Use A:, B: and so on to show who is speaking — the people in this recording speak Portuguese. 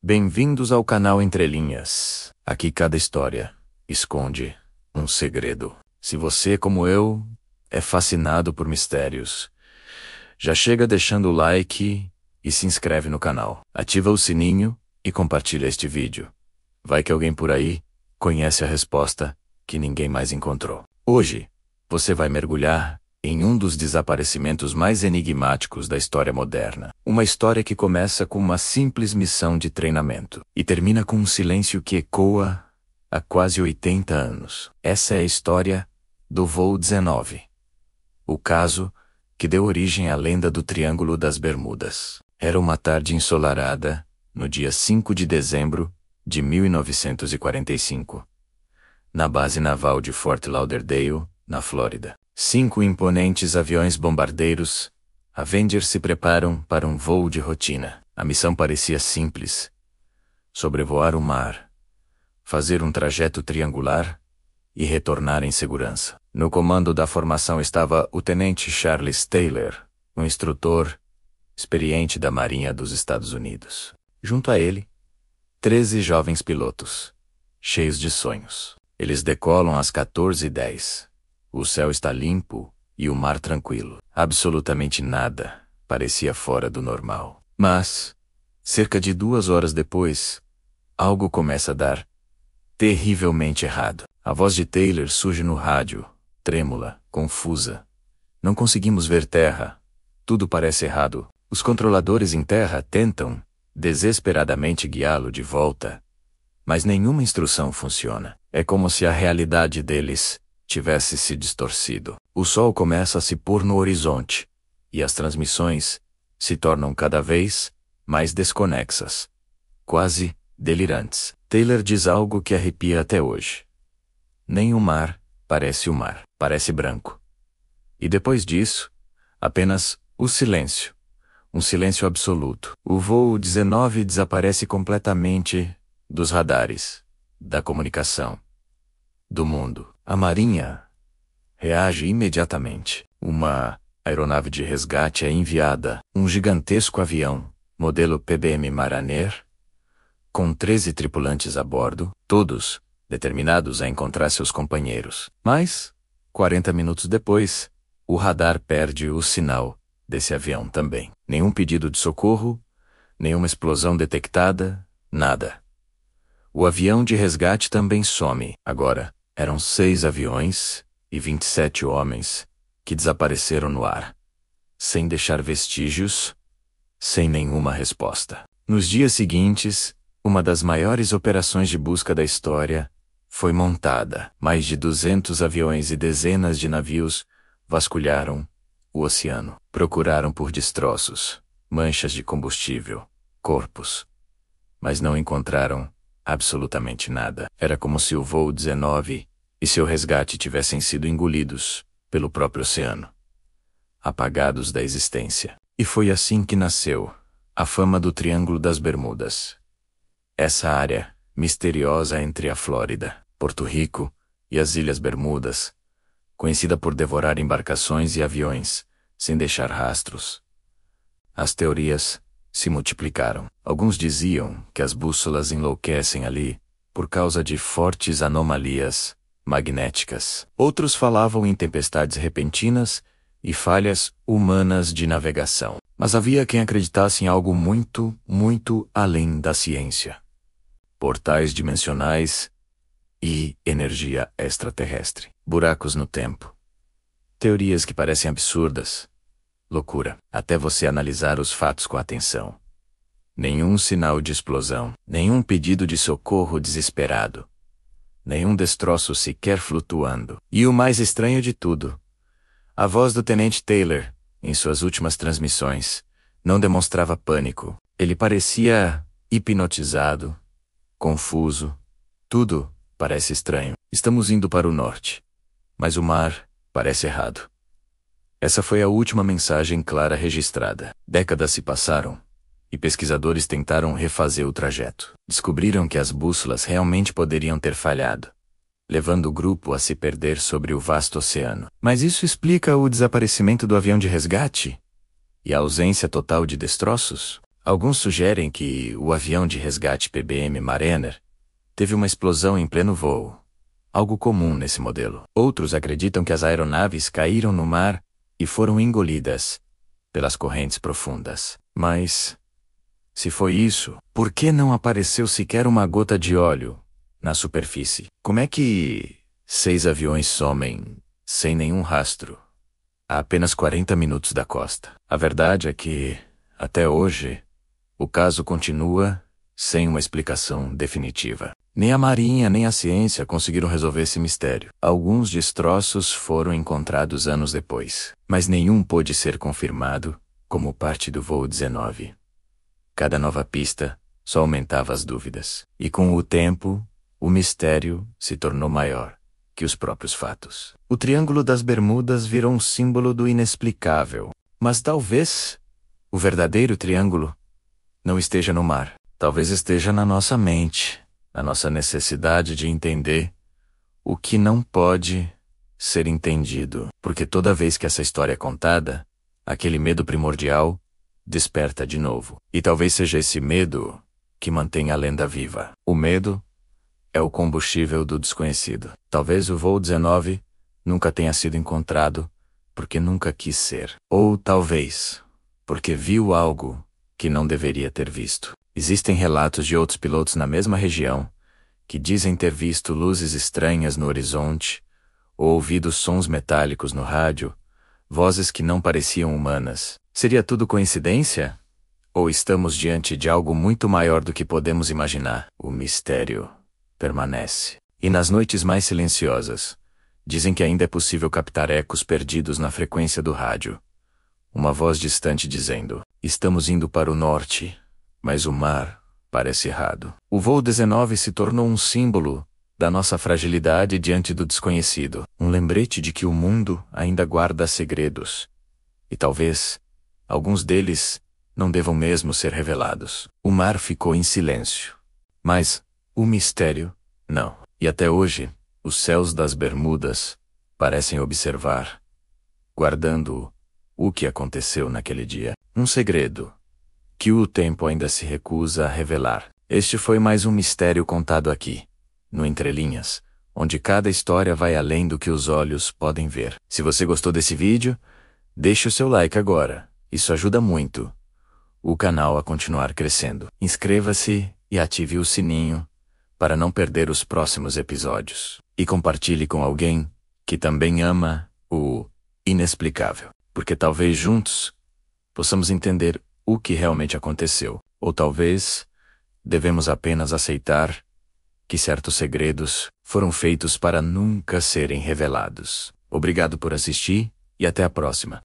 A: Bem-vindos ao canal Entre Linhas. Aqui cada história esconde um segredo. Se você, como eu, é fascinado por mistérios, já chega deixando o like e se inscreve no canal. Ativa o sininho e compartilha este vídeo. Vai que alguém por aí conhece a resposta que ninguém mais encontrou. Hoje, você vai mergulhar em um dos desaparecimentos mais enigmáticos da história moderna. Uma história que começa com uma simples missão de treinamento e termina com um silêncio que ecoa há quase 80 anos. Essa é a história do voo 19. O caso que deu origem à lenda do Triângulo das Bermudas. Era uma tarde ensolarada, no dia 5 de dezembro de 1945, na base naval de Fort Lauderdale, na Flórida. 5 imponentes aviões bombardeiros Avenger se preparam para um voo de rotina. A missão parecia simples: sobrevoar o mar, fazer um trajeto triangular e retornar em segurança. No comando da formação estava o tenente Charles Taylor, um instrutor experiente da Marinha dos Estados Unidos. Junto a ele, 13 jovens pilotos, cheios de sonhos. Eles decolam às 14h10. O céu está limpo e o mar tranquilo. Absolutamente nada parecia fora do normal. Mas, cerca de 2 horas depois, algo começa a dar terrivelmente errado. A voz de Taylor surge no rádio, trêmula, confusa. Não conseguimos ver terra. Tudo parece errado. Os controladores em terra tentam desesperadamente guiá-lo de volta, mas nenhuma instrução funciona. É como se a realidade deles tivesse se distorcido. O sol começa a se pôr no horizonte, e as transmissões se tornam cada vez mais desconexas, quase delirantes. Taylor diz algo que arrepia até hoje. Nem o mar parece o mar, parece branco. E depois disso, apenas o silêncio. Um silêncio absoluto. O voo 19 desaparece completamente dos radares, da comunicação, do mundo. A Marinha reage imediatamente. Uma aeronave de resgate é enviada, um gigantesco avião, modelo PBM Mariner, com 13 tripulantes a bordo, todos determinados a encontrar seus companheiros. Mas, 40 minutos depois, o radar perde o sinal desse avião também. Nenhum pedido de socorro, nenhuma explosão detectada, nada. O avião de resgate também some. Agora, eram 6 aviões e 27 homens que desapareceram no ar, sem deixar vestígios, sem nenhuma resposta. Nos dias seguintes, uma das maiores operações de busca da história foi montada. Mais de 200 aviões e dezenas de navios vasculharam o oceano. Procuraram por destroços, manchas de combustível, corpos, mas não encontraram absolutamente nada. Era como se o voo 19 e seu resgate tivessem sido engolidos pelo próprio oceano, apagados da existência. E foi assim que nasceu a fama do Triângulo das Bermudas. Essa área misteriosa entre a Flórida, Porto Rico e as Ilhas Bermudas, conhecida por devorar embarcações e aviões sem deixar rastros. As teorias se multiplicaram. Alguns diziam que as bússolas enlouquecem ali por causa de fortes anomalias magnéticas. Outros falavam em tempestades repentinas e falhas humanas de navegação. Mas havia quem acreditasse em algo muito, muito além da ciência. Portais dimensionais e energia extraterrestre. Buracos no tempo. Teorias que parecem absurdas. Loucura. Até você analisar os fatos com atenção. Nenhum sinal de explosão. Nenhum pedido de socorro desesperado. Nenhum destroço sequer flutuando. E o mais estranho de tudo, a voz do tenente Taylor, em suas últimas transmissões, não demonstrava pânico. Ele parecia hipnotizado, confuso. Tudo parece estranho. Estamos indo para o norte, mas o mar parece errado. Essa foi a última mensagem clara registrada. Décadas se passaram, e pesquisadores tentaram refazer o trajeto. Descobriram que as bússolas realmente poderiam ter falhado, levando o grupo a se perder sobre o vasto oceano. Mas isso explica o desaparecimento do avião de resgate? E a ausência total de destroços? Alguns sugerem que o avião de resgate PBM Mariner teve uma explosão em pleno voo, algo comum nesse modelo. Outros acreditam que as aeronaves caíram no mar e foram engolidas pelas correntes profundas. Mas, se foi isso, por que não apareceu sequer uma gota de óleo na superfície? Como é que 6 aviões somem sem nenhum rastro a apenas 40 minutos da costa? A verdade é que, até hoje, o caso continua sem uma explicação definitiva. Nem a Marinha nem a ciência conseguiram resolver esse mistério. Alguns destroços foram encontrados anos depois, mas nenhum pôde ser confirmado como parte do voo 19. Cada nova pista só aumentava as dúvidas. E com o tempo, o mistério se tornou maior que os próprios fatos. O Triângulo das Bermudas virou um símbolo do inexplicável. Mas talvez o verdadeiro triângulo não esteja no mar. Talvez esteja na nossa mente, na nossa necessidade de entender o que não pode ser entendido. Porque toda vez que essa história é contada, aquele medo primordial desperta de novo. E talvez seja esse medo que mantém a lenda viva. O medo é o combustível do desconhecido. Talvez o voo 19 nunca tenha sido encontrado porque nunca quis ser. Ou talvez porque viu algo que não deveria ter visto. Existem relatos de outros pilotos na mesma região que dizem ter visto luzes estranhas no horizonte ou ouvido sons metálicos no rádio, vozes que não pareciam humanas. Seria tudo coincidência? Ou estamos diante de algo muito maior do que podemos imaginar? O mistério permanece. E nas noites mais silenciosas, dizem que ainda é possível captar ecos perdidos na frequência do rádio. Uma voz distante dizendo: estamos indo para o norte, mas o mar parece errado. O voo 19 se tornou um símbolo da nossa fragilidade diante do desconhecido. Um lembrete de que o mundo ainda guarda segredos. E talvez alguns deles não devam mesmo ser revelados. O mar ficou em silêncio. Mas o mistério, não. E até hoje, os céus das Bermudas parecem observar, guardando o que aconteceu naquele dia. Um segredo que o tempo ainda se recusa a revelar. Este foi mais um mistério contado aqui, no Entre Linhas, onde cada história vai além do que os olhos podem ver. Se você gostou desse vídeo, deixe o seu like agora. Isso ajuda muito o canal a continuar crescendo. Inscreva-se e ative o sininho para não perder os próximos episódios. E compartilhe com alguém que também ama o inexplicável. Porque talvez juntos possamos entender o que realmente aconteceu. Ou talvez devemos apenas aceitar que certos segredos foram feitos para nunca serem revelados. Obrigado por assistir e até a próxima.